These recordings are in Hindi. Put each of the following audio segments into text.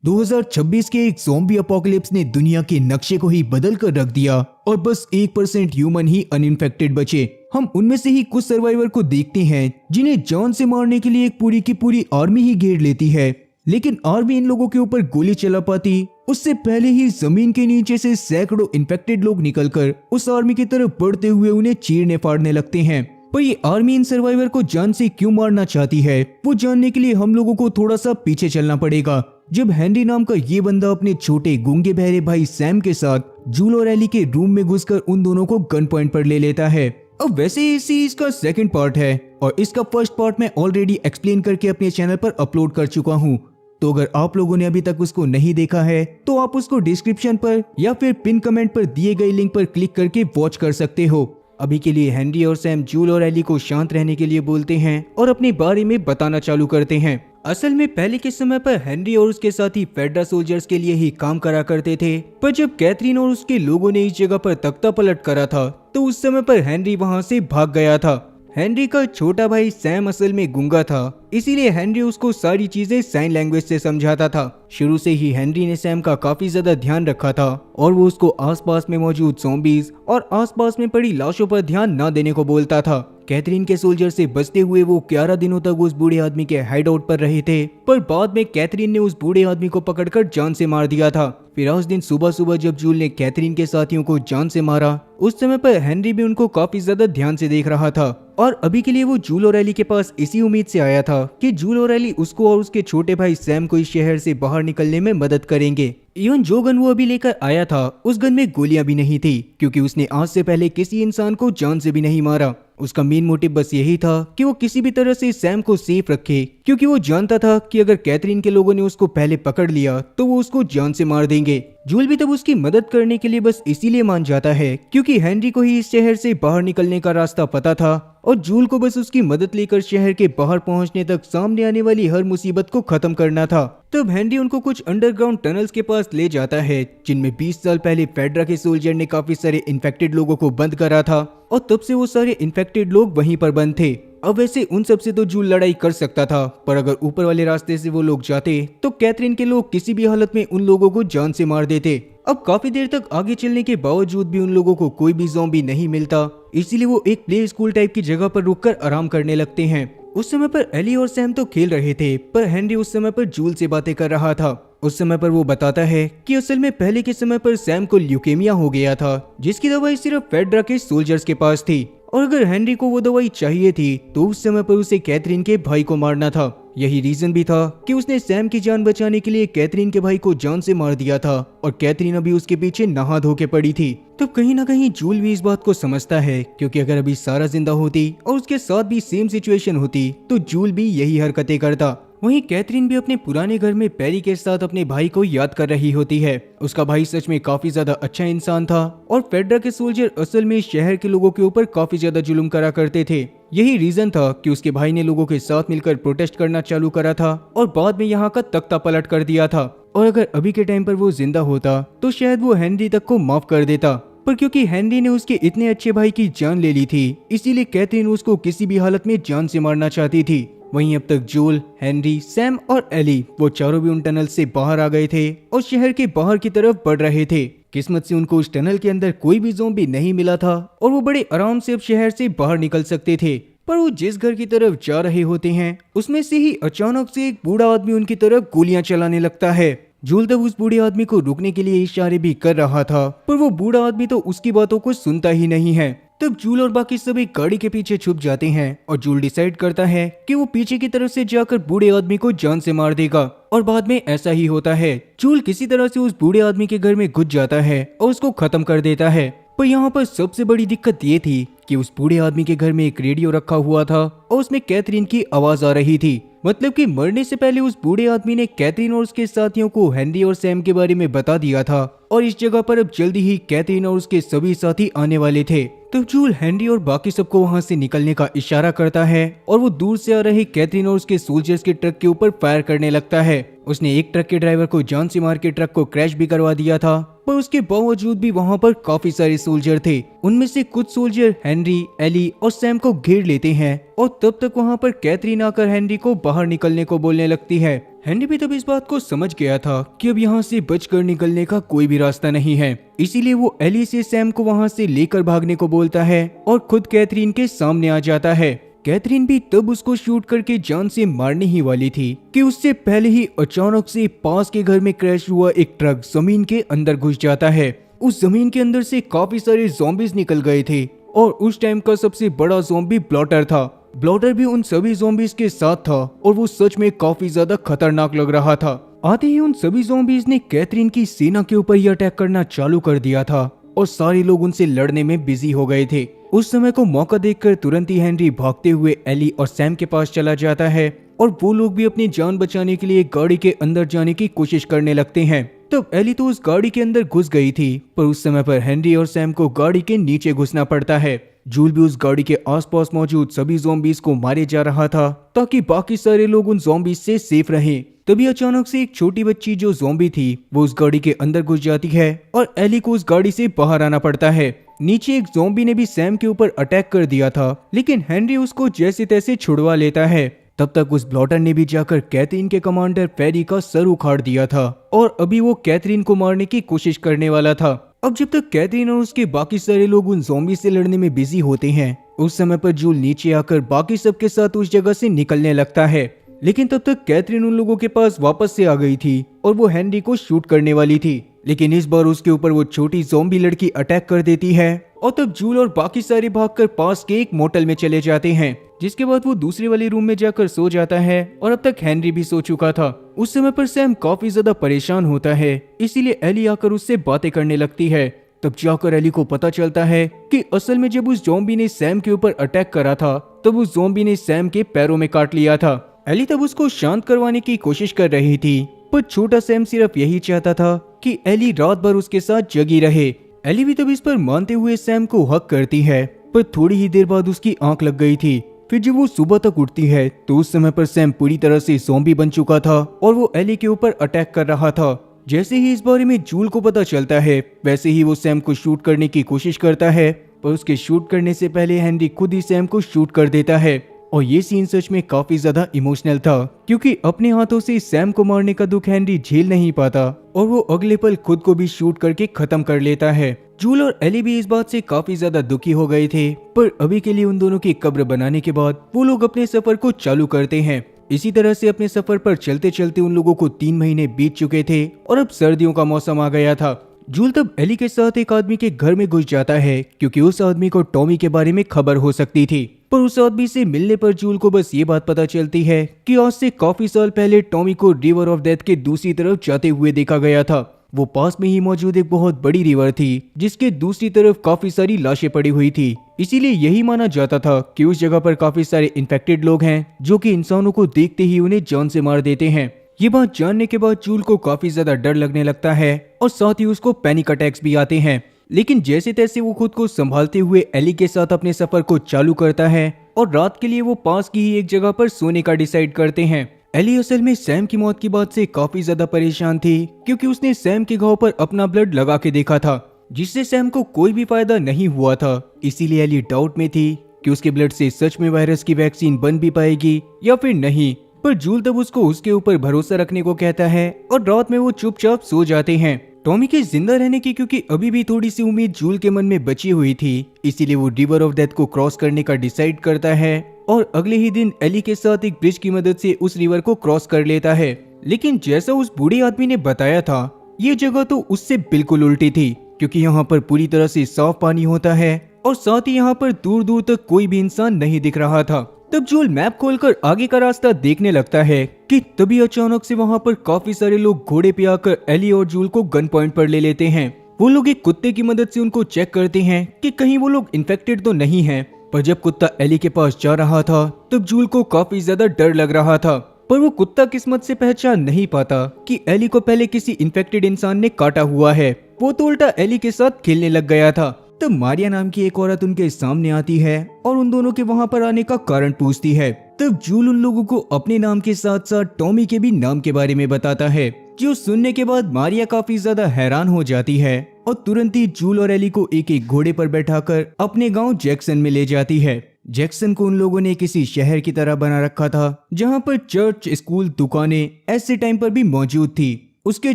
2026 के एक ज़ॉम्बी अपोकलिप्स ने दुनिया के नक्शे को ही बदल कर रख दिया और बस 1% ह्यूमन ही अनइन्फेक्टेड बचे। हम उनमें से ही कुछ सर्वाइवर को देखते हैं जिन्हें जान से मारने के लिए एक पूरी की पूरी आर्मी ही घेर लेती है, लेकिन आर्मी इन लोगों के ऊपर गोली चला पाती उससे पहले ही जमीन के नीचे से सैकड़ों इन्फेक्टेड लोग निकलकर उस आर्मी की तरफ बढ़ते हुए उन्हें चीरने फाड़ने लगते हैं। पर ये आर्मी इन सर्वाइवर को जान से क्यों मारना चाहती है, वो जानने के लिए हम लोगों को थोड़ा सा पीछे चलना पड़ेगा। जब हेनरी नाम का ये बंदा अपने छोटे गूंगे बहरे भाई सैम के साथ जूल और एली के रूम में घुसकर उन दोनों को गन पॉइंट पर ले लेता है। अब वैसे इस सीरीज का सेकंड पार्ट है और इसका फर्स्ट पार्ट मैं ऑलरेडी एक्सप्लेन करके अपने चैनल पर अपलोड कर चुका हूँ, तो अगर आप लोगों ने अभी तक उसको नहीं देखा है तो आप उसको डिस्क्रिप्शन पर या फिर पिन कमेंट पर दिए गए लिंक पर क्लिक करके वॉच कर सकते हो। अभी के लिए हेनरी और सैम जूल और एली को शांत रहने के लिए बोलते हैं और अपने बारे में बताना चालू करते हैं। असल में पहले के समय पर हेनरी और उसके साथी फेडरा सोल्जर्स के लिए ही काम करा करते थे, पर जब कैथरीन और उसके लोगों ने इस जगह पर तख्ता पलट करा था तो उस समय पर हेनरी वहां से भाग गया था। हेनरी का छोटा भाई सैम असल में गूंगा था, इसीलिए हेनरी उसको सारी चीजें साइन लैंग्वेज से समझाता था। शुरू से ही हेनरी ने सैम का काफी ज्यादा ध्यान रखा था और वो उसको आसपास में मौजूद ज़ॉम्बीज और आसपास में पड़ी लाशों पर ध्यान न देने को बोलता था। कैथरीन के सोल्जर से बचते हुए वो 11 दिनों तक उस बूढ़े आदमी के हाइड आउट पर रहे थे, पर बाद में कैथरीन ने उस बूढ़े आदमी को पकड़कर जान से मार दिया था। फिर उस दिन सुबह सुबह जब जूल ने कैथरीन के साथियों को जान से मारा, उस समय पर हेनरी भी उनको काफी ज्यादा ध्यान से देख रहा था और अभी के लिए वो जूल और एली के पास इसी उम्मीद से आया था कि जूल और एली उसको और उसके छोटे भाई सैम को इस शहर से बाहर निकलने में मदद करेंगे। इवन जो गन वो अभी लेकर आया था उस गन में गोलियां भी नहीं थी, क्योंकि उसने आज से पहले किसी इंसान को जान से भी नहीं मारा। उसका मेन मोटिव बस यही था कि वो किसी भी तरह से सैम को सेफ रखे, क्योंकि वो जानता था कि अगर कैथरीन के लोगों ने उसको पहले पकड़ लिया तो वो उसको जान से मार देंगे। जूल भी तब उसकी मदद करने के लिए बस इसीलिए मान जाता है क्योंकि हेनरी को ही इस शहर से बाहर निकलने का रास्ता पता था और जूल को बस उसकी मदद लेकर शहर के बाहर पहुंचने तक सामने आने वाली हर मुसीबत को खत्म करना था। तब हेनरी उनको कुछ अंडरग्राउंड टनल्स के पास ले जाता है जिनमें 20 साल पहले फेडरा के सोल्जर ने काफी सारे इन्फेक्टेड लोगों को बंद करा था और तब से वो सारे इन्फेक्टेड लोग वहीं पर बंद थे। अब वैसे उन सब से तो जूल लड़ाई कर सकता था, पर अगर ऊपर वाले रास्ते से वो लोग जाते तो कैथरीन के लोग किसी भी हालत में उन लोगों को जान से मार देते। अब काफी देर तक आगे चलने के बावजूद भी उन लोगों को कोई भी ज़ॉम्बी नहीं मिलता, इसीलिए वो एक प्ले स्कूल टाइप की जगह पर रुककर आराम करने लगते हैं। उस समय पर एली और सैम तो खेल रहे थे, पर हेनरी उस समय पर जूल से बातें कर रहा था। उस समय पर वो बताता है कि असल में पहले के समय पर सैम को ल्यूकेमिया हो गया था, जिसकी दवाई सिर्फ फेडरा के सोल्जर्स के पास थी और अगर हेनरी को वो दवाई चाहिए थी तो उस समय पर उसे कैथरीन के भाई को मारना था। यही रीजन भी था कि उसने सैम की जान बचाने के लिए कैथरीन के भाई को जान से मार दिया था और कैथरीन अभी उसके पीछे नहा धो के पड़ी थी। तब कहीं ना कहीं जूल भी इस बात को समझता है, क्योंकि अगर अभी सारा जिंदा होती और उसके साथ भी सेम सिचुएशन होती तो जूल भी यही हरकतें करता। वहीं कैथरीन भी अपने पुराने घर में पेरी के साथ अपने भाई को याद कर रही होती है। उसका भाई सच में काफी ज्यादा अच्छा इंसान था और फेडरा के सोल्जर असल में शहर के लोगों के ऊपर काफी ज्यादा जुल्म करा करते थे। यही रीजन था कि उसके भाई ने लोगों के साथ मिलकर प्रोटेस्ट करना चालू करा था और बाद में यहाँ का तख्ता पलट कर दिया था। और अगर अभी के टाइम पर वो जिंदा होता तो शायद वो हेनरी तक को माफ कर देता, पर क्योंकि हेनरी ने उसके इतने अच्छे भाई की जान ले ली थी इसीलिए कैथरीन उसको किसी भी हालत में जान से मारना चाहती थी। वहीं अब तक जूल, हेनरी, सैम और एली वो चारों भी उन टनल से बाहर आ गए थे और शहर के बाहर की तरफ बढ़ रहे थे। किस्मत से उनको उस टनल के अंदर कोई भी ज़ॉम्बी नहीं मिला था और वो बड़े आराम से अब शहर से बाहर निकल सकते थे। पर वो जिस घर की तरफ जा रहे होते हैं उसमें से ही अचानक से एक बूढ़ा आदमी उनकी तरफ गोलियां चलाने लगता है। जूल तब उस बूढ़े आदमी को रुकने के लिए इशारे भी कर रहा था, पर वो बूढ़ा आदमी तो उसकी बातों को सुनता ही नहीं है। तब जूल और बाकी सब एक गाड़ी के पीछे छुप जाते हैं और जूल डिसाइड करता है कि वो पीछे की तरफ से जाकर बूढ़े आदमी को जान से मार देगा और बाद में ऐसा ही होता है। जूल किसी तरह से उस बूढ़े आदमी के घर में घुस जाता है और उसको खत्म कर देता है। पर यहाँ पर सबसे बड़ी दिक्कत ये थी कि उस बूढ़े आदमी के घर में एक रेडियो रखा हुआ था और उसमें कैथरीन की आवाज आ रही थी। मतलब कि मरने से पहले उस बूढ़े आदमी ने कैथरीन और उसके साथियों को हेनरी और सैम के बारे में बता दिया था और इस जगह पर अब जल्दी ही कैथरीन और उसके सभी साथी आने वाले थे। तब जूल हेनरी और बाकी सबको वहां से निकलने का इशारा करता है और वो दूर से आ रहे कैथरीन और उसके सोल्जर्स के ट्रक के ऊपर फायर करने लगता है। उसने एक ट्रक के ड्राइवर को जान से मार के ट्रक को क्रैश भी करवा दिया था पर उसके बावजूद भी वहाँ पर काफी सारे सोल्जर थे। उनमें से कुछ सोल्जर हेनरी, एली और सैम को घेर लेते हैं और तब तक वहाँ पर कैथरीन आकर हेनरी को बाहर निकलने को बोलने लगती है। हेनरी भी तब इस बात को समझ गया था कि अब यहाँ से बचकर निकलने का कोई भी रास्ता नहीं है, इसीलिए वो एली से सैम को वहाँ से लेकर भागने को बोलता है और खुद कैथरीन के सामने आ जाता है। कैथरीन भी तब उसको शूट करके जान से मारने ही वाली थी कि उससे पहले ही अचानक से पास के घर में क्रैश हुआ एक ट्रक जमीन के अंदर घुस जाता है। उस जमीन के अंदर से काफी सारे ज़ॉम्बीज निकल गए थे और उस टाइम का सबसे बड़ा ज़ॉम्बी ब्लॉटर था। ब्लॉटर भी उन सभी ज़ॉम्बीज के साथ था और वो सच में काफी ज्यादा खतरनाक लग रहा था। आते ही उन सभी ज़ॉम्बीज ने कैथरीन की सेना के ऊपर ही अटैक करना चालू कर दिया था और सारे लोग उनसे लड़ने में बिजी हो गए थे। उस समय को मौका देखकर तुरंत ही हेनरी भागते हुए एली और सैम के पास चला जाता है और वो लोग भी अपनी जान बचाने के लिए गाड़ी के अंदर जाने की कोशिश करने लगते हैं। तब एली तो उस गाड़ी के अंदर घुस गई थी, पर उस समय पर हेनरी और सैम को गाड़ी के नीचे घुसना पड़ता है। जूल भी उस गाड़ी के आसपास मौजूद सभी ज़ॉम्बीज को मारे जा रहा था ताकि बाकी सारे लोग उन ज़ॉम्बीज से सेफ रहें। तभी अचानक से एक छोटी बच्ची जो ज़ॉम्बी थी वो उस गाड़ी के अंदर घुस जाती है और एली को उस गाड़ी से बाहर आना पड़ता है। नीचे एक ज़ॉम्बी ने भी सैम के ऊपर अटैक कर दिया था, लेकिन हेनरी उसको जैसे तैसे छुड़वा लेता है। तब तक उस ब्लॉटर ने भी जाकर कैथरीन के कमांडर फेरी का सर उखाड़ दिया था और अभी वो कैथरीन को मारने की कोशिश करने वाला था। अब जब तक कैथरीन और उसके बाकी सारे लोग उन ज़ॉम्बी से लड़ने में बिजी होते हैं, उस समय पर जूल नीचे आकर बाकी सबके साथ उस जगह से निकलने लगता है। लेकिन तब तक कैथरीन उन लोगों के पास वापस से आ गई थी और वो हेनरी को शूट करने वाली थी, लेकिन इस बार उसके ऊपर वो छोटी ज़ॉम्बी लड़की अटैक कर देती है और तब जूल और बाकी सारे भागकर पास के एक मोटल में चले जाते हैं, जिसके बाद वो दूसरे वाले रूम में जाकर सो जाता है और अब तक हेनरी भी सो चुका था। उस समय पर सैम काफी ज्यादा परेशान होता है, इसीलिए एली आकर उससे बातें करने लगती है। तब जाकर एली को पता चलता है कि असल में जब उस ज़ॉम्बी ने सैम के ऊपर अटैक करा था तब उस ज़ॉम्बी ने सैम के पैरों में काट लिया था। एली तब उसको शांत करवाने की कोशिश कर रही थी, पर छोटा सैम सिर्फ यही चाहता था कि एली रात भर उसके साथ जगी रहे। एली भी तब इस पर मानते हुए सैम को हक करती है, पर थोड़ी ही देर बाद उसकी आंख लग गई थी। फिर जब वो सुबह तक उठती है तो उस समय पर सैम पूरी तरह से ज़ॉम्बी बन चुका था और वो एली के ऊपर अटैक कर रहा था। जैसे ही इस बारे में जूल को पता चलता है, वैसे ही वो सैम को शूट करने की कोशिश करता है, पर उसके शूट करने से पहले हेनरी खुद ही सैम को शूट कर देता है। और ये सीन सच में काफी ज्यादा इमोशनल था, क्योंकि अपने हाथों से सैम को मारने का दुख हेनरी झेल नहीं पाता और वो अगले पल खुद को भी शूट करके खत्म कर लेता है। जूल और एली भी इस बात से काफी ज्यादा दुखी हो गए थे, पर अभी के लिए उन दोनों की कब्र बनाने के बाद वो लोग अपने सफर को चालू करते हैं। इसी तरह से अपने सफर पर चलते चलते उन लोगों को 3 महीने बीत चुके थे और अब सर्दियों का मौसम आ गया था। जूल तब एली के साथ एक आदमी के घर में घुस जाता है, क्योंकि उस आदमी को टॉमी के बारे में खबर हो सकती थी। पर उस आदमी से मिलने पर जूल को बस ये बात पता चलती है कि आज से काफी साल पहले टॉमी को रिवर ऑफ डेथ के दूसरी तरफ जाते हुए देखा गया था। वो पास में ही मौजूद एक बहुत बड़ी रिवर थी, जिसके दूसरी तरफ काफी सारी लाशें पड़ी हुई थी। इसीलिए यही माना जाता था कि उस जगह पर काफी सारे इन्फेक्टेड लोग हैं, जो कि इंसानों को देखते ही उन्हें जान से मार देते हैं। ये बात जानने के बाद जूल को काफी ज्यादा डर लगने लगता है और साथ ही उसको पैनिक अटैक्स भी आते हैं। लेकिन जैसे तैसे वो खुद को संभालते हुए एली के साथ अपने सफर को चालू करता है और रात के लिए वो पास की ही एक जगह पर सोने का डिसाइड करते हैं। एली असल में सैम की मौत की बात से काफी ज्यादा परेशान थी, क्योंकि उसने सैम के घाव पर अपना ब्लड लगा के देखा था, जिससे सैम को कोई भी फायदा नहीं हुआ था। इसीलिए एली डाउट में थी कि उसके ब्लड से सच में वायरस की वैक्सीन बन भी पाएगी या फिर नहीं। पर जूल तब उसको उसके ऊपर भरोसा रखने को कहता है और रात में वो चुपचाप सो जाते हैं। टॉमी के जिंदा रहने की क्योंकि अभी भी थोड़ी सी उम्मीद जूल के मन में बची हुई थी, इसीलिए वो रिवर ऑफ डेथ को क्रॉस करने का डिसाइड करता है और अगले ही दिन एली के साथ एक ब्रिज की मदद से उस रिवर को क्रॉस कर लेता है। लेकिन जैसा उस बूढ़े आदमी ने बताया था, ये जगह तो उससे बिल्कुल उल्टी थी, क्योंकि यहाँ पर पूरी तरह से साफ पानी होता है और साथ ही यहाँ पर दूर दूर तक कोई भी इंसान नहीं दिख रहा था। तब जूल मैप खोलकर आगे का रास्ता देखने लगता है कि तभी अचानक से वहाँ पर काफी सारे लोग घोड़े पे आकर एली और जूल को गन पॉइंट पर ले लेते हैं। वो लोग एक कुत्ते की मदद से उनको चेक करते हैं कि कहीं वो लोग इन्फेक्टेड तो नहीं हैं। पर जब कुत्ता एली के पास जा रहा था तब जूल को काफी ज्यादा डर लग रहा था, पर वो कुत्ता किस्मत से पहचान नहीं पाता कि एली को पहले किसी इन्फेक्टेड इंसान ने काटा हुआ है। वो तो उल्टा एली के साथ खेलने लग गया था। तब मारिया नाम की एक औरत उनके सामने आती है और उन दोनों के वहां पर आने का कारण पूछती है। तब जूल उन लोगों को अपने नाम के साथ साथ टॉमी के भी नाम के बारे में बताता है। जो सुनने के बाद मारिया काफी ज्यादा हैरान हो जाती है और तुरंत ही जूल और एली को एक एक घोड़े पर बैठाकर अपने गांव जैक्सन में ले जाती है। जैक्सन को उन लोगों ने किसी शहर की तरह बना रखा था, जहां पर चर्च, स्कूल, दुकानें ऐसे टाइम पर भी मौजूद थी। उसके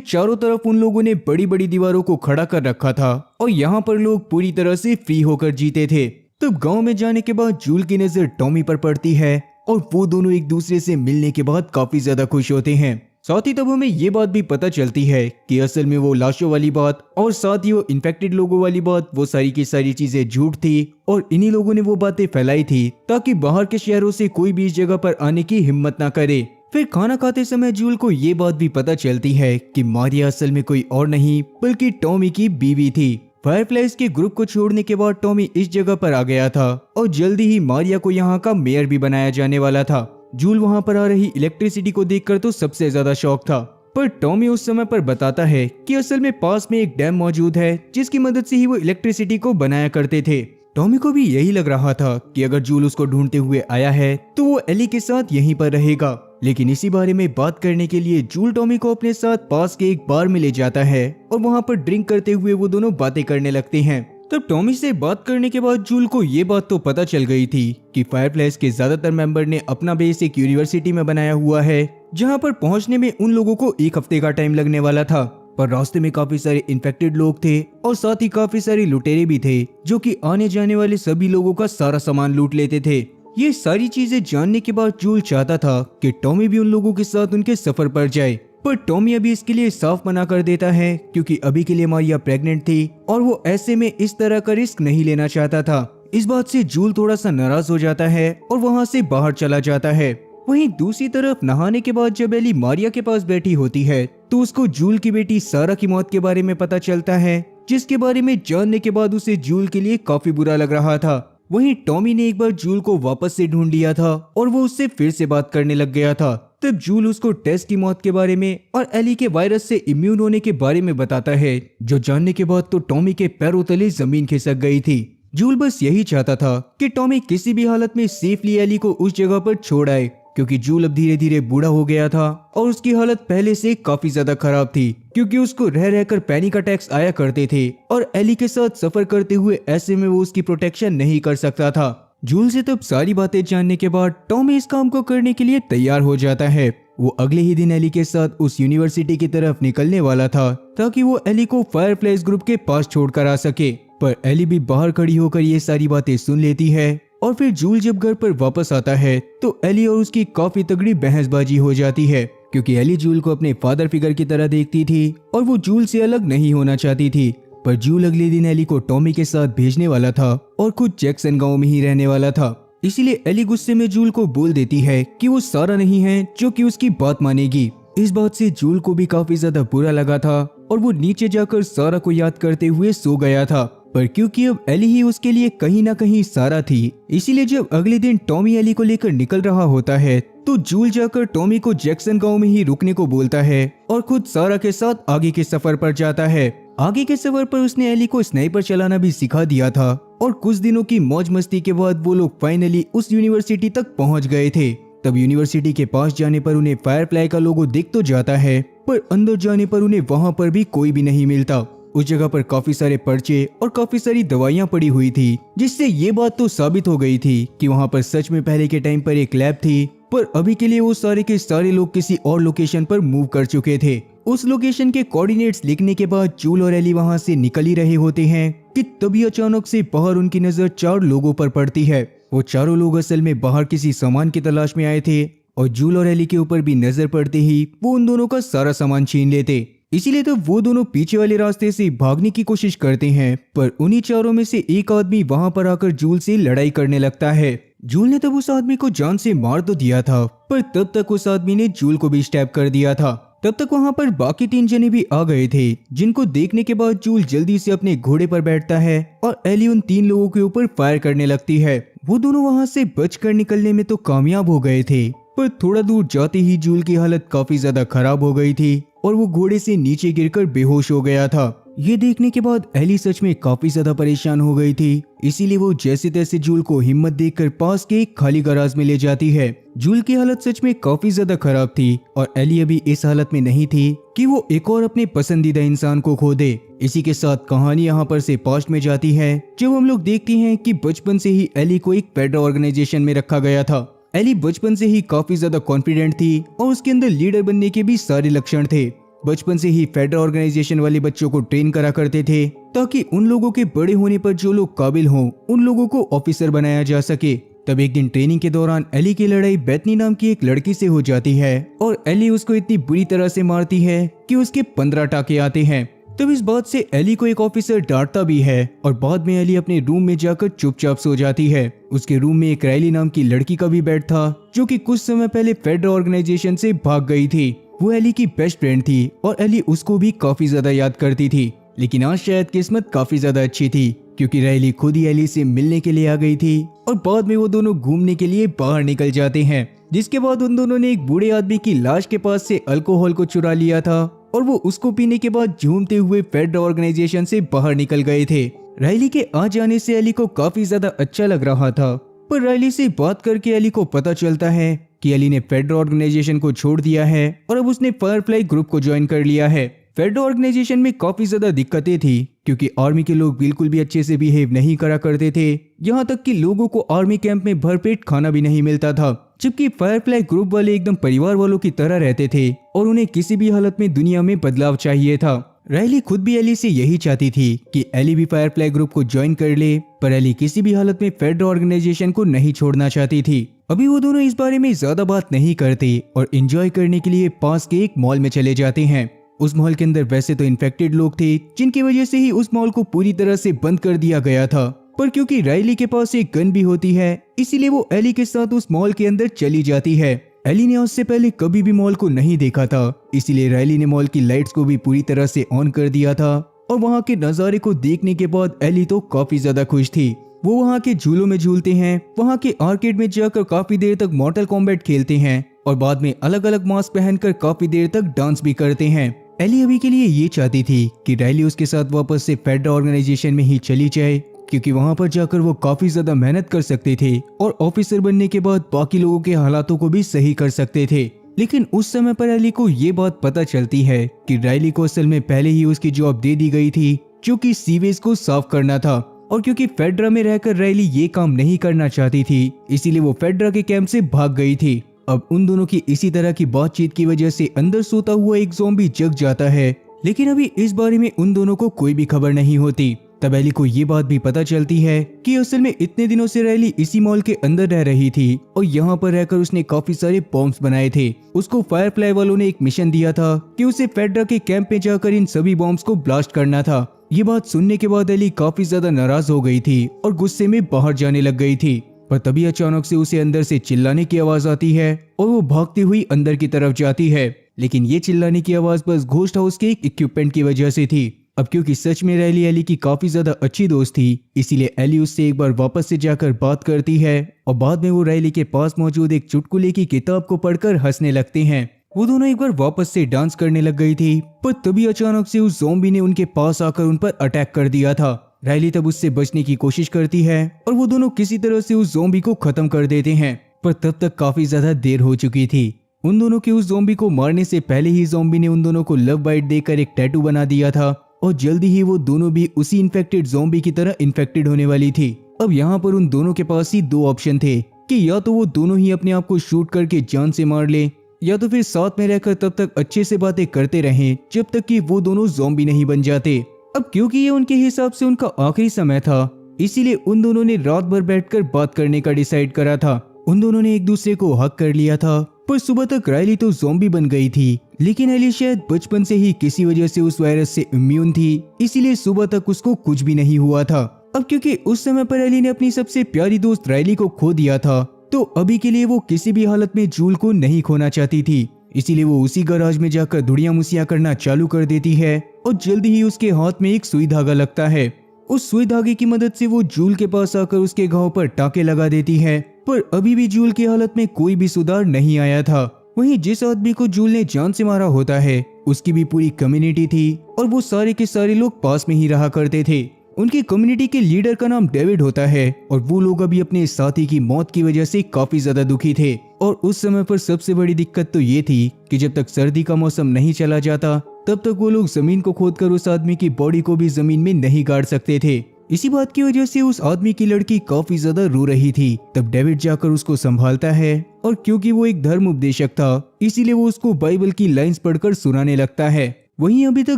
चारों तरफ उन लोगों ने बड़ी बड़ी दीवारों को खड़ा कर रखा था और यहाँ पर लोग पूरी तरह से फ्री होकर जीते थे। तब गांव में जाने के बाद जूल की नजर टॉमी पर पड़ती है और वो दोनों एक दूसरे से मिलने के बाद काफी ज्यादा खुश होते हैं। साथ ही तब हमें ये बात भी पता चलती है कि असल में वो लाशों वाली बात और साथ ही वो इन्फेक्टेड लोगों वाली बात, वो सारी की सारी चीजें झूठ थी और इन्हीं लोगों ने वो बातें फैलाई थी ताकि बाहर के शहरों से कोई भी इस जगह पर आने की हिम्मत ना करे। फिर खाना खाते समय जूल को ये बात भी पता चलती है कि मारिया असल में कोई और नहीं बल्कि टॉमी की बीवी थी। फायरफ्लाइज के ग्रुप को छोड़ने के बाद टॉमी इस जगह पर आ गया था और जल्दी ही मारिया को यहाँ का मेयर भी बनाया जाने वाला था। जूल वहाँ पर आ रही इलेक्ट्रिसिटी को देखकर तो सबसे ज्यादा शॉक था, पर टॉमी उस समय पर बताता है कि असल में पास में एक डैम मौजूद है जिसकी मदद से ही वो इलेक्ट्रिसिटी को बनाया करते थे। टॉमी को भी यही लग रहा था कि अगर जूल उसको ढूंढते हुए आया है तो वो एली के साथ यहीं पर रहेगा, लेकिन इसी बारे में बात करने के लिए जूल टॉमी को अपने साथ पास के एक बार में ले जाता है और वहाँ पर ड्रिंक करते हुए वो दोनों बातें करने लगते हैं। तब टॉमी से बात करने के बाद जूल को ये बात तो पता चल गई थी कि फायरफ्लाइज के ज्यादातर मेंबर ने अपना बेस एक यूनिवर्सिटी में बनाया हुआ है, जहाँ पर पहुँचने में उन लोगों को एक हफ्ते का टाइम लगने वाला था। पर रास्ते में काफी सारे इन्फेक्टेड लोग थे और साथ ही काफी सारे लुटेरे भी थे जो कि आने जाने वाले सभी लोगों का सारा सामान लूट लेते थे। ये सारी चीजें जानने के बाद जूल चाहता था कि टॉमी भी उन लोगों के साथ उनके सफर पर जाए, पर टॉमी अभी इसके लिए साफ मना कर देता है क्योंकि अभी के लिए मारिया प्रेग्नेंट थी और वो ऐसे में इस तरह का रिस्क नहीं लेना चाहता था। इस बात से जूल थोड़ा सा नाराज हो जाता है और वहाँ से बाहर चला जाता है। वहीं दूसरी तरफ नहाने के बाद जब एली मारिया के पास बैठी होती है तो उसको जूल की बेटी सारा की मौत के बारे में पता चलता है, जिसके बारे में जानने के बाद उसे जूल के लिए काफी बुरा लग रहा था। वहीं टॉमी ने एक बार जूल को वापस से ढूंढ लिया था और वो उससे फिर से बात करने लग गया था। तब जूल उसको टेस की मौत के बारे में और एली के वायरस से इम्यून होने के बारे में बताता है, जो जानने के बाद तो टॉमी के पैरों तले जमीन खिसक गई थी। जूल बस यही चाहता था कि टॉमी किसी भी हालत में सेफली एली को उस जगह पर छोड़ आए, क्योंकि जूल अब धीरे धीरे बूढ़ा हो गया था और उसकी हालत पहले से काफी ज्यादा खराब थी, क्योंकि उसको रह रहकर पैनिक अटैक्स आया करते थे और एली के साथ सफर करते हुए ऐसे में वो उसकी प्रोटेक्शन नहीं कर सकता था। जूल से तब सारी बातें जानने के बाद टॉमी इस काम को करने के लिए तैयार हो जाता है। वो अगले ही दिन एली के साथ उस यूनिवर्सिटी की तरफ निकलने वाला था ताकि वो एली को फायरफ्लाइज ग्रुप के पास छोड़कर आ सके, पर एली भी बाहर खड़ी होकर ये सारी बातें सुन लेती है और फिर जूल जब घर पर वापस आता है तो एली और उसकी काफी तगड़ी बहसबाजी हो जाती है, क्योंकि एली जूल को अपने फादर फिगर की तरह देखती थी और वो जूल से अलग नहीं होना चाहती थी। पर जूल अगले दिन एली को टॉमी के साथ भेजने वाला था और खुद जैक्सन गांव में ही रहने वाला था। इसीलिए एली गुस्से में जूल को बोल देती है कि वो सारा नहीं है जो कि उसकी बात मानेगी। इस बात से जूल को भी काफी ज्यादा बुरा लगा था और वो नीचे जाकर सारा को याद करते हुए सो गया था। पर क्योंकि अब एली ही उसके लिए कहीं ना कहीं सारा थी, इसीलिए जब अगले दिन टॉमी एली को लेकर निकल रहा होता है तो जूल जाकर टॉमी को जैक्सन गांव में ही रुकने को बोलता है और खुद सारा के साथ आगे के सफर पर जाता है। आगे के सफर पर उसने एली को स्नाइपर चलाना भी सिखा दिया था और कुछ दिनों की मौज मस्ती के बाद वो लोग फाइनली उस यूनिवर्सिटी तक पहुंच गए थे। तब यूनिवर्सिटी के पास जाने पर उन्हें फायरफ्लाई का लोगो दिख तो जाता है, पर अंदर जाने पर उन्हें वहां पर भी कोई भी नहीं मिलता। उस जगह पर काफी सारे पर्चे और काफी सारी दवाइयां पड़ी हुई थी, जिससे ये बात तो साबित हो गई थी कि वहां पर सच में पहले के टाइम पर एक लैब थी, पर अभी के लिए वो सारे के सारे लोग किसी और लोकेशन पर मूव कर चुके थे। उस लोकेशन के कोऑर्डिनेट्स लिखने के बाद जूल और एली वहां से निकल ही रहे होते हैं कि तभी अचानक से बाहर उनकी नजर 4 लोगों पर पड़ती है। वो चारों लोग असल में बाहर किसी सामान की तलाश में आए थे और जूल और एली के ऊपर भी नजर पड़ते ही वो उन दोनों का सारा सामान छीन लेते। इसीलिए तो वो दोनों पीछे वाले रास्ते से भागने की कोशिश करते हैं, पर उन्हीं चारों में से एक आदमी वहां पर आकर जूल से लड़ाई करने लगता है। जूल ने तब उस आदमी को जान से मार तो दिया था, पर तब तक उस आदमी ने जूल को भी स्टैब कर दिया था। तब तक वहां पर बाकी 3 जने भी आ गए थे, जिनको देखने के बाद जूल जल्दी से अपने घोड़े पर बैठता है और एली उन 3 लोगों के ऊपर फायर करने लगती है। वो दोनों वहां से बचकर निकलने में तो कामयाब हो गए थे, पर थोड़ा दूर जाते ही जूल की हालत काफी ज्यादा खराब हो गई थी और वो घोड़े से नीचे गिरकर बेहोश हो गया था। ये देखने के बाद एली सच में काफी ज्यादा परेशान हो गई थी, इसीलिए वो जैसे तैसे जूल को हिम्मत देकर पास के एक खाली गैराज में ले जाती है। जूल की हालत सच में काफी ज्यादा खराब थी और एली अभी इस हालत में नहीं थी कि वो एक और अपने पसंदीदा इंसान को खो दे। इसी के साथ कहानी यहाँ पर से पास्ट में जाती है, जब हम लोग देखते हैं कि बचपन से ही एली को एक फेडरल ऑर्गेनाइजेशन में रखा गया था। एली बचपन से ही काफी ज्यादा कॉन्फिडेंट थी और उसके अंदर लीडर बनने के भी सारे लक्षण थे। बचपन से ही फेडरल ऑर्गेनाइजेशन वाले बच्चों को ट्रेन करा करते थे ताकि उन लोगों के बड़े होने पर जो लोग काबिल हों उन लोगों को ऑफिसर बनाया जा सके। तब एक दिन ट्रेनिंग के दौरान एली की लड़ाई बेथनी नाम की एक लड़की से हो जाती है और एली उसको इतनी बुरी तरह से मारती है कि उसके 15 टाके आते हैं। तब इस बात से एली को एक ऑफिसर डांटता भी है और बाद में एली अपने रूम में जाकर चुपचाप सो जाती है। उसके रूम में एक राइली नाम की लड़की का भी बेड था जो कि कुछ समय पहले फेडरल ऑर्गेनाइजेशन से भाग गई थी। वो एली की बेस्ट फ्रेंड थी और एली उसको भी काफी ज्यादा याद करती थी। लेकिन आज शायद किस्मत काफी ज्यादा अच्छी थी क्योंकि राइली खुद ही एली से मिलने के लिए आ गई थी और बाद में वो दोनों घूमने के लिए बाहर निकल जाते हैं, जिसके बाद उन दोनों ने एक बूढ़े आदमी की लाश के पास से अल्कोहल को चुरा लिया था और वो उसको पीने के बाद झूमते हुए फेडरल ऑर्गेनाइजेशन से बाहर निकल गए थे। राइली के आ जाने से एली को काफी ज्यादा अच्छा लग रहा था, पर राइली से बात करके एली को पता चलता है कि एली ने फेडरल ऑर्गेनाइजेशन को छोड़ दिया है और अब उसने फायरफ्लाई ग्रुप को ज्वाइन कर लिया है। फेडरल ऑर्गेनाइजेशन में काफी ज्यादा दिक्कतें थी क्योंकि आर्मी के लोग बिल्कुल भी अच्छे से बिहेव नहीं करा करते थे, यहाँ तक कि लोगों को आर्मी कैंप में भरपेट खाना भी नहीं मिलता था, जबकि फायरफ्लाई ग्रुप वाले एकदम परिवार वालों की तरह रहते थे और उन्हें किसी भी हालत में दुनिया में बदलाव चाहिए था। राइली खुद भी एली से यही चाहती थी कि एली भी फायरफ्लाई ग्रुप को ज्वाइन कर ले, पर एली किसी भी हालत में फेडरल ऑर्गेनाइजेशन को नहीं छोड़ना चाहती थी। अभी वो दोनों इस बारे में ज्यादा बात नहीं करते और एंजॉय करने के लिए पास के एक मॉल में चले जाते हैं। उस मॉल के अंदर वैसे तो इन्फेक्टेड लोग थे जिनकी वजह से ही उस मॉल को पूरी तरह से बंद कर दिया गया था, पर क्योंकि राइली के पास एक गन भी होती है इसीलिए वो एली के साथ उस मॉल के अंदर चली जाती है। एली ने उससे पहले कभी भी मॉल को नहीं देखा था, इसीलिए राइली ने मॉल की लाइट्स को भी पूरी तरह से ऑन कर दिया था और वहाँ के नज़ारे को देखने के बाद एली तो काफी ज्यादा खुश थी। वो वहाँ के झूलों में झूलते हैं, वहाँ के आर्केड में जाकर काफी देर तक मॉर्टल कॉम्बैट खेलते हैं और बाद में अलग अलग मास्क पहनकर काफी देर तक डांस भी करते हैं। एली अभी के लिए ये चाहती थी कि राइली उसके साथ वापस से फेडरल ऑर्गेनाइजेशन में ही चली जाए क्योंकि वहां पर जाकर वो काफी ज्यादा मेहनत कर सकते थे और ऑफिसर बनने के बाद बाकी लोगों के हालातों को भी सही कर सकते थे। लेकिन उस समय पर एली को ये बात पता चलती है कि राइली को असल में पहले ही उसकी जॉब दे दी गई थी जो कि सीवेज को साफ करना था, और क्योंकि फेडरा में रहकर राइली ये काम नहीं करना चाहती थी इसीलिए वो फेडरा के कैंप से भाग गई थी। अब उन दोनों की इसी तरह की बातचीत की वजह से अंदर सोता हुआ एक ज़ॉम्बी जग जाता है, लेकिन अभी इस बारे में उन दोनों को कोई भी खबर नहीं होती। तब एली को ये बात भी पता चलती है कि असल में इतने दिनों से राइली इसी मॉल के अंदर रह रही थी और यहाँ पर रहकर उसने काफी सारे बॉम्ब्स बनाए थे। उसको फायरफ्लाई वालों ने एक मिशन दिया था कि उसे फेडरा के कैंप में जाकर इन सभी बॉम्ब्स को ब्लास्ट करना था। ये बात सुनने के बाद एली काफी ज्यादा नाराज हो गई थी और गुस्से में बाहर जाने लग गई थी, पर तभी अचानक से उसे अंदर से चिल्लाने की आवाज आती है और वो भागती हुई अंदर की तरफ जाती है। लेकिन ये चिल्लाने की आवाज बस घोस्ट हाउस के एक इक्विपमेंट की वजह से थी। अब क्योंकि सच में राइली एली की काफी ज्यादा अच्छी दोस्त थी इसीलिए एली उससे एक बार वापस से जाकर बात करती है और बाद में वो राइली के पास मौजूद एक चुटकुले की किताब को पढ़कर हंसने लगते हैं। वो दोनों एक बार वापस से डांस करने लग गई थी, पर तभी अचानक से उस ज़ॉम्बी ने उनके पास आकर उन पर अटैक कर दिया था। राइली तब उससे बचने की कोशिश करती है और वो दोनों किसी तरह से उस ज़ॉम्बी को खत्म कर देते हैं, पर तब तक काफी ज्यादा देर हो चुकी थी। उन दोनों के उस ज़ॉम्बी को मारने से पहले ही ज़ॉम्बी ने उन दोनों को लव बाइट देकर एक टैटू बना दिया था और जल्दी ही वो दोनों भी उसी इन्फेक्टेड ज़ॉम्बी की तरह इन्फेक्टेड होने वाली थी। अब यहाँ पर उन दोनों के पास ही दो ऑप्शन थे कि या तो वो दोनों ही अपने आप को शूट करके जान से मार ले या तो फिर साथ में रहकर तब तक अच्छे से बातें करते रहें जब तक कि वो दोनों ज़ॉम्बी नहीं बन जाते। अब क्योंकि ये उनके हिसाब से उनका आखिरी समय था इसीलिए उन दोनों ने रात भर बैठकर बात करने का डिसाइड करा था। उन दोनों ने एक दूसरे को हक कर लिया था, पर सुबह तक राइली तो ज़ॉम्बी बन गई थी, लेकिन एली शायद बचपन से ही किसी वजह से उस वायरस से इम्यून थी इसीलिए सुबह तक उसको कुछ भी नहीं हुआ था। अब क्योंकि उस समय पर एली ने अपनी सबसे प्यारी दोस्त राइली को खो दिया था तो अभी के लिए वो किसी भी हालत में जूल को नहीं खोना चाहती थी, इसीलिए वो उसी गैराज में जाकर दुड़िया मुसिया करना चालू कर देती है और जल्दी ही उसके हाथ में एक सुई धागा लगता है। उस सुई धागे की मदद से वो जूल के पास आकर उसके घाव पर टाके लगा देती है, पर अभी भी जूल की हालत में कोई भी सुधार नहीं आया था। वहीं जिस आदमी को जूल ने जान से मारा होता है उसकी भी पूरी कम्युनिटी थी और वो सारे के सारे लोग पास में ही रहा करते थे। उनकी कम्युनिटी के लीडर का नाम डेविड होता है और वो लोग अभी अपने साथी की मौत की वजह से काफी ज्यादा दुखी थे। और उस समय पर सबसे बड़ी दिक्कत तो ये थी कि जब तक सर्दी का मौसम नहीं चला जाता तब तक वो लोग जमीन को खोदकर उस आदमी की बॉडी को भी जमीन में नहीं गाड़ सकते थे। इसी बात की वजह से उस आदमी की लड़की काफी ज्यादा रो रही थी। तब डेविड जाकर उसको संभालता है और क्योंकि वो एक धर्म उपदेशक था इसीलिए वो उसको बाइबल की लाइंस पढ़कर सुनाने लगता है। वहीं अभी तक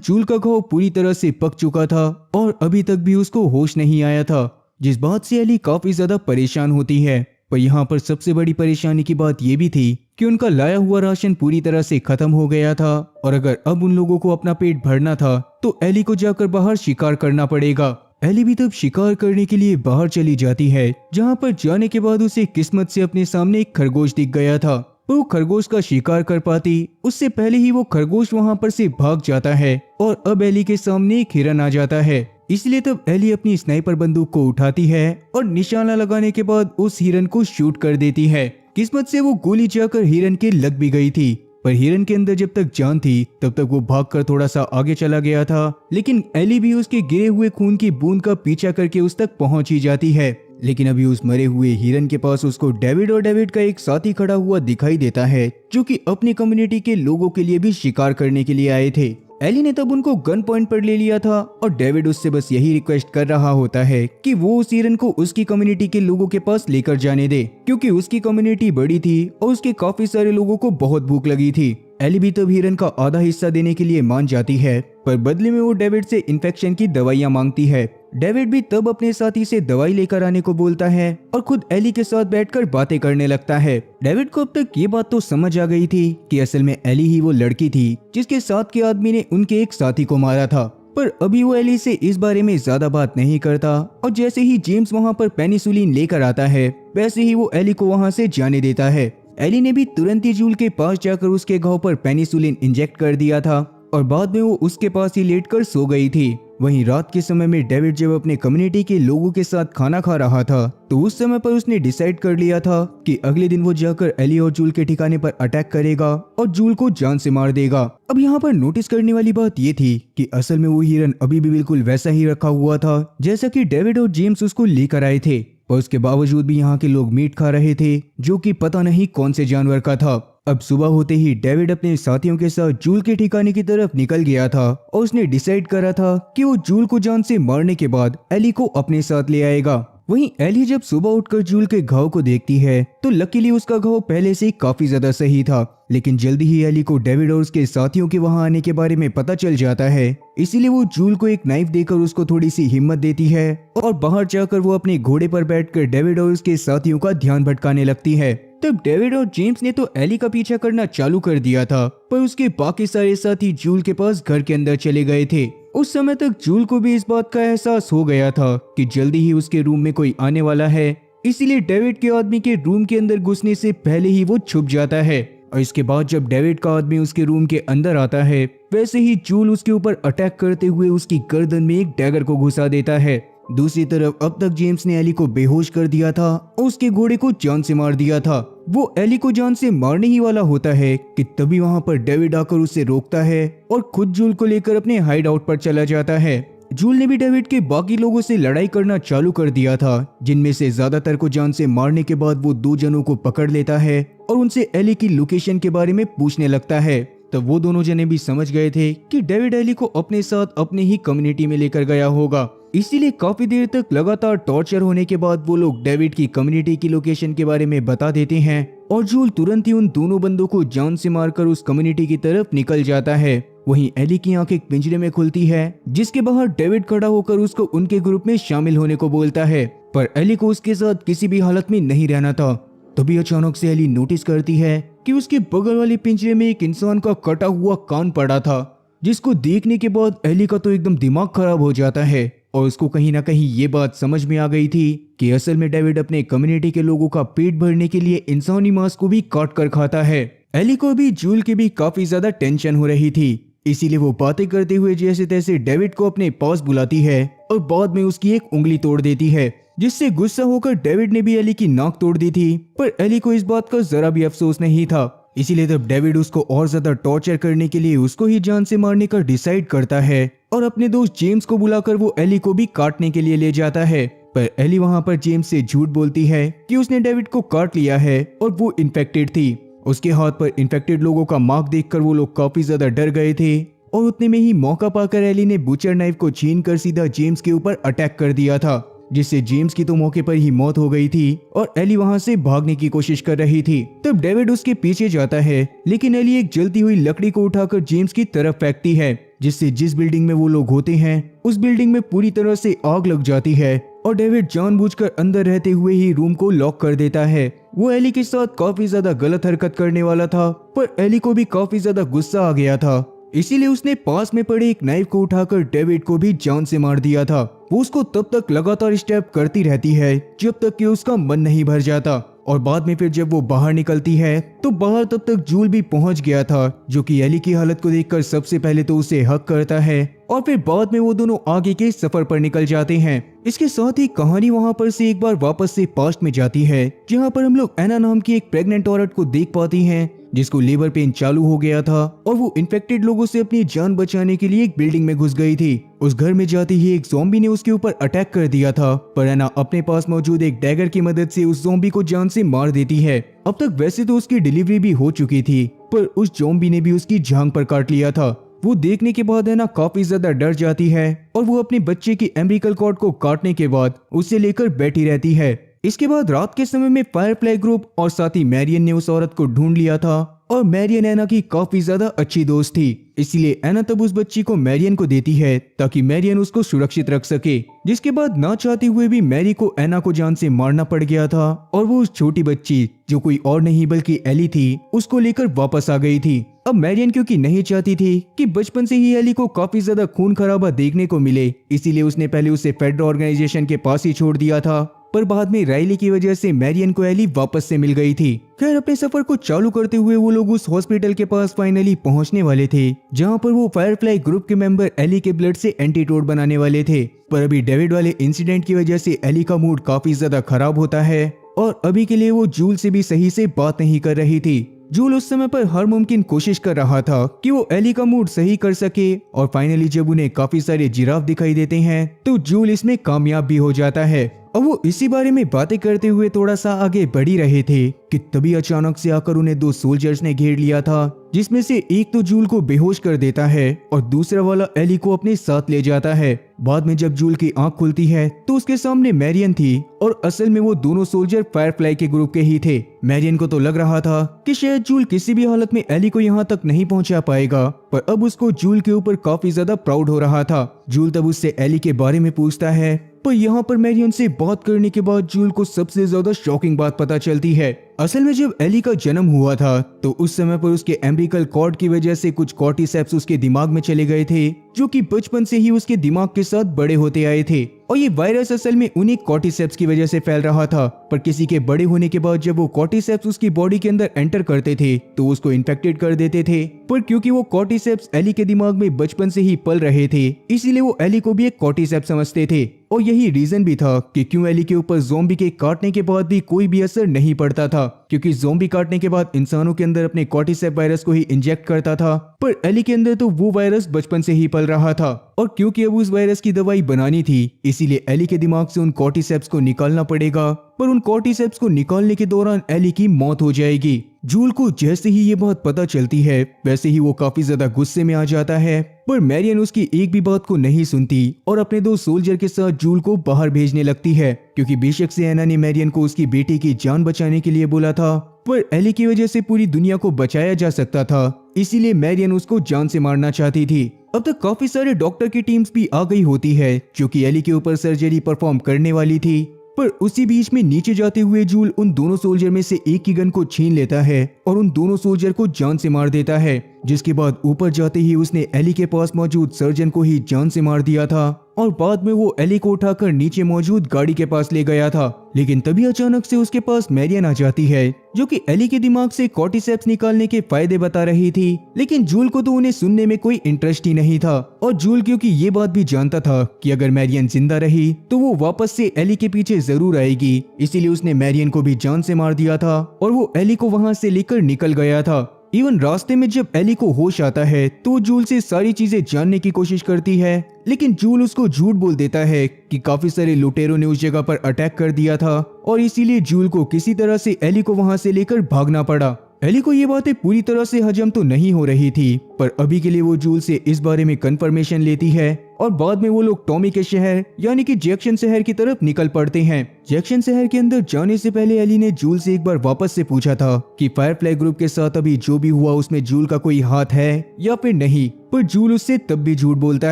जूल का घाव पूरी तरह से पक चुका था और अभी तक भी उसको होश नहीं आया था, जिस बात से एली काफी ज्यादा परेशान होती है। पर यहाँ पर सबसे बड़ी परेशानी की बात यह भी थी कि उनका लाया हुआ राशन पूरी तरह से खत्म हो गया था और अगर अब उन लोगों को अपना पेट भरना था तो एली को जाकर बाहर शिकार करना पड़ेगा। एली भी तब शिकार करने के लिए बाहर चली जाती है, जहाँ पर जाने के बाद उसे किस्मत से अपने सामने एक खरगोश दिख गया था। वो खरगोश का शिकार कर पाती उससे पहले ही वो खरगोश वहाँ पर से भाग जाता है और अब एली के सामने एक हिरन आ जाता है। इसलिए तब एली अपनी स्नाइपर बंदूक को उठाती है और निशाना लगाने के बाद उस हिरन को शूट कर देती है। किस्मत से वो गोली जाकर हिरन के लग भी गई थी, पर हिरन के अंदर जब तक जान थी तब तक वो भागकर थोड़ा सा आगे चला गया था, लेकिन एली भी उसके गिरे हुए खून की बूंद का पीछा करके उस तक पहुंच ही जाती है। लेकिन अभी उस मरे हुए हिरन के पास उसको डेविड और डेविड का एक साथी खड़ा हुआ दिखाई देता है जो कि अपनी कम्युनिटी के लोगों के लिए भी शिकार करने के लिए आए थे। एली ने तब उनको गन पॉइंट पर ले लिया था और डेविड उससे बस यही रिक्वेस्ट कर रहा होता है कि वो उस हिरन को उसकी कम्युनिटी के लोगों के पास लेकर जाने दे, क्योंकि उसकी कम्युनिटी बड़ी थी और उसके काफी सारे लोगों को बहुत भूख लगी थी। एली भी तब हिरन का आधा हिस्सा देने के लिए मान जाती है, पर बदले में वो डेविड से इन्फेक्शन की दवाइयां मांगती है। डेविड भी तब अपने साथी से दवाई लेकर आने को बोलता है और खुद एली के साथ बैठकर बातें करने लगता है। डेविड को अब तक ये बात तो समझ आ गई थी कि असल में एली ही वो लड़की थी जिसके साथ के आदमी ने उनके एक साथी को मारा था, पर अभी वो एली से इस बारे में ज्यादा बात नहीं करता और जैसे ही जेम्स वहाँ पर पेनिसिलिन लेकर आता है वैसे ही वो एली को वहाँ से जाने देता है। एली ने भी तुरंत ही जूल के पास जाकर उसके घाव पर पेनिसिलिन इंजेक्ट कर दिया था और बाद में वो उसके पास ही लेटकर सो गई थी। वहीं रात के समय में डेविड जब अपने कम्युनिटी के लोगों के साथ खाना खा रहा था तो उस समय पर उसने डिसाइड कर लिया था कि अगले दिन वो जाकर एली और जूल के ठिकाने पर अटैक करेगा और जूल को जान से मार देगा। अब यहाँ पर नोटिस करने वाली बात ये थी कि असल में वो हिरन अभी भी बिल्कुल वैसा ही रखा हुआ था जैसा कि डेविड और जेम्स उसको लेकर आए थे, और उसके बावजूद भी यहाँ के लोग मीट खा रहे थे जो कि पता नहीं कौन से जानवर का था। अब सुबह होते ही डेविड अपने साथियों के साथ जूल के ठिकाने की तरफ निकल गया था और उसने डिसाइड करा था कि वो जूल को जान से मारने के बाद एली को अपने साथ ले आएगा। वहीं एली जब सुबह उठकर जूल के घाव को देखती है तो लकीली उसका घाव पहले से काफी ज्यादा सही था, लेकिन जल्दी ही एली को डेविड और उसके साथियों के वहां आने के बारे में पता चल जाता है। इसीलिए वो जूल को एक नाइफ देकर उसको थोड़ी सी हिम्मत देती है और बाहर जाकर वो अपने घोड़े पर बैठकर डेविड और उसके साथियों का ध्यान भटकाने लगती है। तब डेविड और जेम्स ने तो एली का पीछा करना चालू कर दिया था, पर उसके बाकी सारे साथी जूल के पास घर के अंदर चले गए थे। उस समय तक जूल को भी इस बात का एहसास हो गया था कि जल्दी ही उसके रूम में कोई आने वाला है, इसीलिए डेविड के आदमी के रूम के अंदर घुसने से पहले ही वो छुप जाता है। और इसके बाद जब डेविड का आदमी उसके रूम के अंदर आता है वैसे ही जूल उसके ऊपर अटैक करते हुए उसकी गर्दन में एक डैगर को घुसा देता है। दूसरी तरफ अब तक जेम्स ने एली को बेहोश कर दिया था और उसके घोड़े को जान से मार दिया था। वो एली को जान से मारने ही वाला होता है कि तभी वहां पर डेविड आकर उसे रोकता है और खुद जूल को लेकर अपने हाइड आउट पर चला जाता है। जूल ने भी डेविड के बाकी लोगों से लड़ाई करना चालू कर दिया था, जिनमें से ज्यादातर को जान से मारने के बाद वो 2 जनों को पकड़ लेता है और उनसे एली की लोकेशन के बारे में पूछने लगता है। तब वो दोनों जने भी समझ गए थे कि डेविड एली को अपने साथ अपने ही कम्युनिटी में लेकर गया होगा, इसीलिए काफी देर तक लगातार टॉर्चर होने के बाद वो लोग डेविड की कम्युनिटी की लोकेशन के बारे में बता देते हैं और जूल तुरंत ही उन दोनों बंदों को जान से मारकर उस कम्युनिटी की तरफ निकल जाता है। वहीं एली की आंख एक पिंजरे में खुलती है जिसके बाहर डेविड खड़ा होकर उसको उनके ग्रुप में शामिल होने को बोलता है, पर एली को उसके साथ किसी भी हालत में नहीं रहना था। तभी अचानक से एली नोटिस करती है कि उसके बगल वाले पिंजरे में एक इंसान का कटा हुआ कान पड़ा था, जिसको देखने के बाद एली का तो एकदम दिमाग खराब हो जाता है और उसको कहीं ना कहीं ये बात समझ में आ गई थी कि असल में डेविड अपने कम्युनिटी के लोगों का पेट भरने के लिए इंसानी मांस को भी काट कर खाता है। एली को भी जूल की भी काफी ज्यादा टेंशन हो रही थी, इसीलिए वो बातें करते हुए जैसे तैसे डेविड को अपने पास बुलाती है और बाद में उसकी एक उंगली तोड़ देती है, जिससे गुस्सा होकर डेविड ने भी एली की नाक तोड़ दी थी। पर एली को इस बात का जरा भी अफसोस नहीं था। इसीलिए तब डेविड उसको और ज्यादा टॉर्चर करने के लिए उसको ही जान से मारने का डिसाइड करता है और अपने दोस्त जेम्स को बुलाकर वो एली को भी काटने के लिए ले जाता है। पर एली वहां पर जेम्स से झूठ बोलती है कि उसने डेविड को काट लिया है और वो इन्फेक्टेड थी। उसके हाथ पर इन्फेक्टेड लोगों का मार्क देखकर वो लोग काफी ज्यादा डर गए थे और उतने में ही मौका पाकर एली ने बुचर नाइफ को छीनकर सीधा जेम्स के ऊपर अटैक कर दिया था, जिससे जेम्स की तो मौके पर ही मौत हो गई थी और एली वहां से भागने की कोशिश कर रही थी। तब डेविड उसके पीछे जाता है, लेकिन एली एक जलती हुई लकड़ी को उठाकर जेम्स की तरफ फेंकती है, जिससे जिस बिल्डिंग में वो लोग होते हैं उस बिल्डिंग में पूरी तरह से आग लग जाती है और डेविड जानबूझकर अंदर रहते हुए ही रूम को लॉक कर देता है। वो एली के साथ काफी ज्यादा गलत हरकत करने वाला था, पर एली को भी काफी ज्यादा गुस्सा आ गया था, इसीलिए उसने पास में पड़े एक नाइफ को उठाकर डेविड को भी जान से मार दिया था। वो उसको तब तक लगातार स्टैब करती रहती है जब तक कि उसका मन नहीं भर जाता और बाद में फिर जब वो बाहर निकलती है तो बाहर तब तक जूल भी पहुंच गया था, जो कि एली की हालत को देखकर सबसे पहले तो उसे हक करता है और फिर बाद में वो दोनों आगे के सफर पर निकल जाते हैं। इसके साथ ही कहानी वहां पर से एक बार वापस से पास्ट में जाती है, जहां पर हम लोग एना नाम की एक प्रेग्नेंट औरत को देख पाती हैं जिसको लेबर पेन चालू हो गया था और वो इन्फेक्टेड लोगों से अपनी जान बचाने के लिए एक बिल्डिंग में घुस गई थी। उस घर में जाते ही एक ज़ॉम्बी ने उसके ऊपर अटैक कर दिया था, पर एना अपने पास मौजूद एक डैगर की मदद से उस ज़ॉम्बी को जान से मार देती है। अब तक वैसे तो उसकी डिलीवरी भी हो चुकी थी, पर उस ज़ॉम्बी ने भी उसकी जांघ पर काट लिया था। वो देखने के बाद एना काफी ज्यादा डर जाती है और वो अपने बच्चे की एम्ब्रिकल कॉर्ड को काटने के बाद उसे लेकर बैठी रहती है। इसके बाद रात के समय में फायरफ्लाई ग्रुप और साथ ही मैरियन ने उस औरत को ढूंढ लिया था और मैरियन एना की काफी ज्यादा अच्छी दोस्त थी, इसलिए एना तब उस बच्ची को मैरियन को देती है ताकि मैरियन उसको सुरक्षित रख सके। जिसके बाद ना चाहते हुए भी मैरी को एना को जान से मारना पड़ गया था और वो उस छोटी बच्ची, जो कोई और नहीं बल्कि एली थी, उसको लेकर वापस आ गई थी। अब मैरियन क्योंकि नहीं चाहती थी कि बचपन से ही एली को काफी ज्यादा खून खराबा देखने को मिले, इसीलिए उसने पहले उसे फेडरल ऑर्गेनाइजेशन के पास ही छोड़ दिया था, पर बाद में राइली की वजह से मैरियन को एली वापस से मिल गई थी। खैर, अपने सफर को चालू करते हुए वो लोग उस हॉस्पिटल के पास फाइनली पहुंचने वाले थे, जहां पर वो फायरफ्लाई ग्रुप के मेंबर एली के ब्लड से एंटीडोट बनाने वाले थे। पर अभी डेविड वाले इंसिडेंट की वजह से एली का मूड काफी ज्यादा खराब होता है और अभी के लिए वो जूल से भी सही से बात नहीं कर रही थी। जूल उस समय पर हर मुमकिन कोशिश कर रहा था कि वो एली का मूड सही कर सके और फाइनली जब उन्हें काफी सारे जिराफ दिखाई देते हैं तो जूल इसमें कामयाब भी हो जाता है। और वो इसी बारे में बातें करते हुए थोड़ा सा आगे बढ़ ही रहे थे कि तभी अचानक से आकर उन्हें दो सोल्जर्स ने घेर लिया था, जिसमें से एक तो जूल को बेहोश कर देता है और दूसरा वाला एली को अपने साथ ले जाता है। बाद में जब जूल की आंख खुलती है तो उसके सामने मैरियन थी और असल में वो दोनों सोल्जर फायरफ्लाई के ग्रुप के ही थे। मैरियन को तो लग रहा था कि शायद जूल किसी भी हालत में एली को यहाँ तक नहीं पहुँचा पाएगा, पर अब उसको जूल के ऊपर काफी ज्यादा प्राउड हो रहा था। जूल तब उससे एली के बारे में पूछता है, पर यहाँ पर मैरियन से बात करने के बाद जूल को सबसे ज्यादा शॉकिंग बात पता चलती है। असल में जब एली का जन्म हुआ था तो उस समय पर उसके एम्ब्रिकल कॉर्ड की वजह से कुछ कॉर्टिसेप्स उसके दिमाग में चले गए थे, जो कि बचपन से ही उसके दिमाग के साथ बड़े होते आए थे और ये वायरस असल में उन्हीं कॉर्टिसेप्स की वजह से फैल रहा था। पर किसी के बड़े होने के बाद जब वो कॉर्टिसेप्स उसकी बॉडी के अंदर एंटर करते थे तो उसको इन्फेक्टेड कर देते थे, पर क्योंकि वो कॉर्टिसेप्स एली के दिमाग में बचपन से ही पल रहे थे इसीलिए वो एली को भी एक कॉर्टिसेप्स समझते थे और यही रीजन भी था कि क्यों एली के ऊपर ज़ॉम्बी के काटने के बाद भी कोई भी असर नहीं पड़ता था, क्योंकि ज़ॉम्बी काटने के बाद इंसानों के अंदर अपने कॉर्टिसेप वायरस को ही इंजेक्ट करता था, पर एली के अंदर तो वो वायरस बचपन से ही पल रहा था और क्योंकि अब उस वायरस की दवाई बनानी थी इसीलिए एली के दिमाग से उन कॉर्टिसेप्स को निकालना पड़ेगा, पर उन कॉर्टिसेप्स को निकालने के दौरान एली की मौत हो जाएगी। जूल को जैसे ही ये बात पता चलती है वैसे ही वो काफी ज्यादा गुस्से में आ जाता है, पर मैरियन उसकी एक भी बात को नहीं सुनती और अपने दो सोल्जर के साथ जूल को बाहर भेजने लगती है, क्योंकि बेशक से एना ने मैरियन को उसकी बेटी की जान बचाने के लिए बोला था, पर एली की वजह से पूरी दुनिया को बचाया जा सकता था, इसीलिए मैरियन उसको जान से मारना चाहती थी। अब तक काफी सारे डॉक्टर की टीम्स भी आ गई होती है जो कि एली के ऊपर सर्जरी परफॉर्म करने वाली थी, पर उसी बीच में नीचे जाते हुए जूल उन दोनों सोल्जर में से एक की गन को छीन लेता है और उन दोनों सोल्जर को जान से मार देता है। जिसके बाद ऊपर जाते ही उसने एली के पास मौजूद सर्जन को ही जान से मार दिया था और बाद में वो एली को उठाकर नीचे मौजूद गाड़ी के पास ले गया था। लेकिन तभी अचानक से उसके पास मैरियन आ जाती है, जो कि एली के दिमाग से कॉर्टिसेप्स निकालने के फायदे बता रही थी। लेकिन जूल को तो उन्हें सुनने में कोई इंटरेस्ट ही नहीं था और जूल क्योंकि ये बात भी जानता था कि अगर मैरियन जिंदा रही तो वो वापस से एली के पीछे जरूर आएगी, इसीलिए उसने मैरियन को भी जान से मार दिया था और वो एली को वहां से लेकर निकल गया था। इवन रास्ते में जब एली को होश आता है तो जूल से सारी चीजें जानने की कोशिश करती है, लेकिन जूल उसको झूठ बोल देता है कि काफी सारे लुटेरों ने उस जगह पर अटैक कर दिया था और इसीलिए जूल को किसी तरह से एली को वहां से लेकर भागना पड़ा। एली को ये बातें पूरी तरह से हजम तो नहीं हो रही थी, पर अभी के लिए वो जूल से इस बारे में कंफर्मेशन लेती है और बाद में वो लोग टॉमी के शहर यानी कि जैक्सन शहर की तरफ निकल पड़ते हैं। जैक्सन शहर के अंदर जाने से पहले एली ने जूल से एक बार वापस से पूछा था कि फायरफ्लाई ग्रुप के साथ अभी जो भी हुआ उसमें जूल का कोई हाथ है या फिर नहीं, पर जूल उससे तब भी झूठ बोलता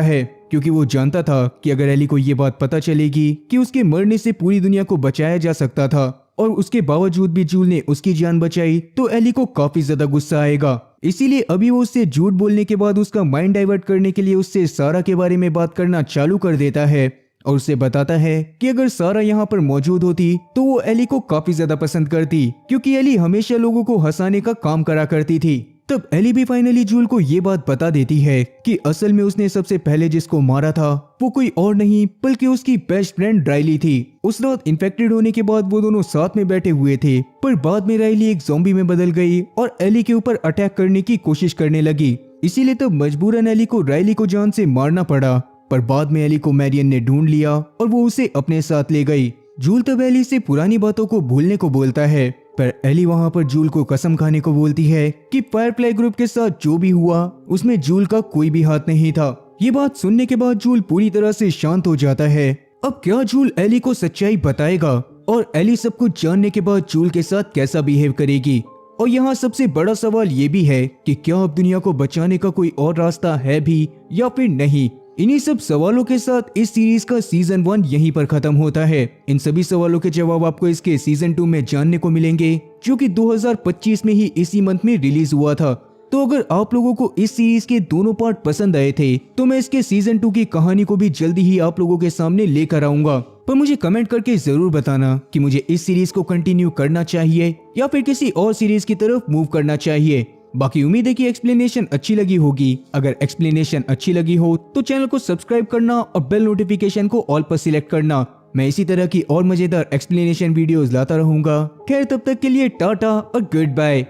है क्योंकि वो जानता था कि अगर एली को ये बात पता चलेगी कि उसके मरने से पूरी दुनिया को बचाया जा सकता था और उसके बावजूद भी जूल ने उसकी जान बचाई तो एली को काफी ज्यादा गुस्सा आएगा। इसीलिए अभी वो उससे झूठ बोलने के बाद उसका माइंड डाइवर्ट करने के लिए उससे सारा के बारे में बात करना चालू कर देता है और उसे बताता है कि अगर सारा यहाँ पर मौजूद होती तो वो एली को काफी ज्यादा पसंद करती, क्योंकि एली हमेशा लोगों को हंसाने का काम करा करती थी। तब एली भी फाइनली जूल को ये बात बता देती है कि असल में उसने सबसे पहले जिसको मारा था वो कोई और नहीं बल्कि उसकी बेस्ट फ्रेंड राइली थी। उस रात इन्फेक्टेड होने के बाद वो दोनों साथ में बैठे हुए थे, पर बाद में राइली एक ज़ॉम्बी में बदल गई और एली के ऊपर अटैक करने की कोशिश करने लगी। इसीलिए तब मजबूरन एली को राइली को जान से मारना पड़ा, पर बाद में एली को मैरियन ने ढूंढ लिया और वो उसे अपने साथ ले गई। जूल तब एली से पुरानी बातों को भूलने को बोलता है, पर एली वहां पर जूल को कसम खाने को बोलती है कि फायरफ्लाई ग्रुप के साथ जो भी हुआ उसमें जूल का कोई भी हाथ नहीं था। ये बात सुनने के बाद जूल पूरी तरह से शांत हो जाता है। अब क्या जूल एली को सच्चाई बताएगा और एली सब कुछ जानने के बाद जूल के साथ कैसा बिहेव करेगी? और यहाँ सबसे बड़ा सवाल ये भी है कि क्या अब दुनिया को बचाने का कोई और रास्ता है भी या फिर नहीं? इन्हीं सब सवालों के साथ इस सीरीज का सीजन 1 यहीं पर खत्म होता है। इन सभी सवालों के जवाब आपको इसके सीजन 2 में जानने को मिलेंगे, जो कि 2025 में ही इसी मंथ में रिलीज हुआ था। तो अगर आप लोगों को इस सीरीज के दोनों पार्ट पसंद आए थे तो मैं इसके सीजन 2 की कहानी को भी जल्दी ही आप लोगों के सामने लेकर आऊंगा। पर मुझे कमेंट करके जरूर बताना कि मुझे इस सीरीज को कंटिन्यू करना चाहिए या फिर किसी और सीरीज की तरफ मूव करना चाहिए। बाकी उम्मीद है कि एक्सप्लेनेशन अच्छी लगी होगी। अगर एक्सप्लेनेशन अच्छी लगी हो तो चैनल को सब्सक्राइब करना और बेल नोटिफिकेशन को ऑल पर सिलेक्ट करना। मैं इसी तरह की और मजेदार एक्सप्लेनेशन वीडियोस लाता रहूंगा। खैर तब तक के लिए टाटा और गुड बाय।